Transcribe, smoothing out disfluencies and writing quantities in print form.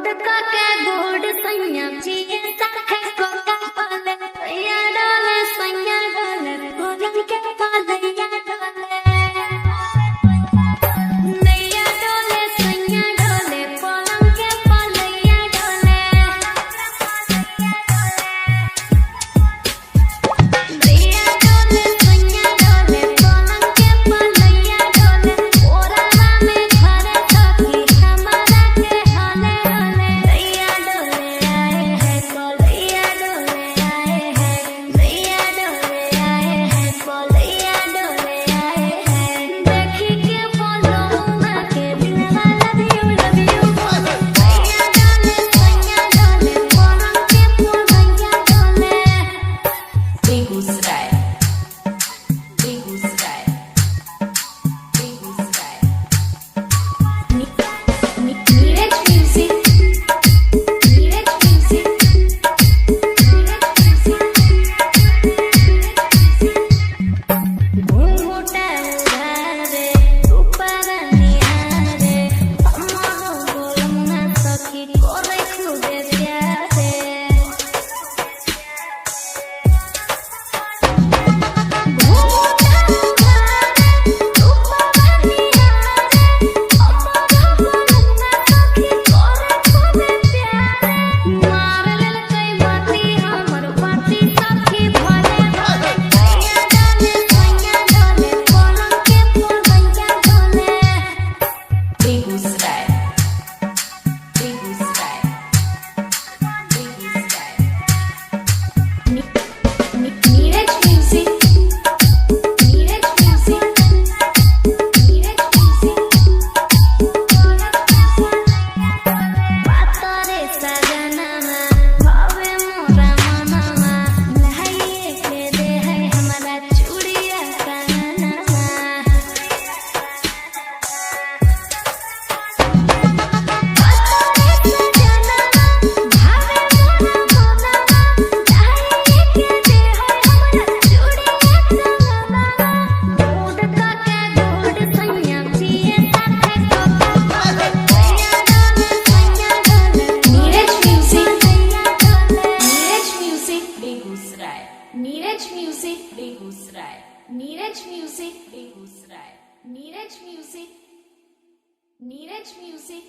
गुड़ का के गुड़ सैया जिए साथे को पाले सैया डाले गोरन के पालैया डाले नैया डाले सैया डाले पलंग के पालैया डाले नैया डाले सैया डाले पलंग के पालैया डाले ओरवा में घर सखी हमारा के हाले हाले नैया डाले आए हैं पालैया डाले आए हैं नैया डाले आए हैं पालैया डाले आए हैं देखी के बोलो ना के दिलवा लव यू बोले नैया डाले सैया डाले पलंग के पालैया डाले Begusarai Begusarai Begusarai Neeraj music Neeraj music Neeraj music घूंघटा उधारे ऊपर निहारे हमरो बोलना सखी करे खुदे प्यारे घूंघटा उधारे ऊपर निहारे हमरो बोलना सखी करे खुदे प्यारे मार लेल कई बाती हमर बाती सखी भले भले सैया डाले पलंग के पालैया डाले Begusarai Begusarai Begusarai Neeraj music Neeraj music Neeraj music पातरे सजनमा भावे मोरा मनवा लहाइए के दे है हमारा चूड़िया कानवा पातरे सजनमा भावे मोरा मनवा लहाइए के दे है हमारा चूड़िया कानवा गुड़ का के गुड़ सैया जिए साथे को पाले सैया डाले Neeraj music Neeraj music Begusarai Neeraj music Begusarai Neeraj music Begusarai Neeraj music Neeraj music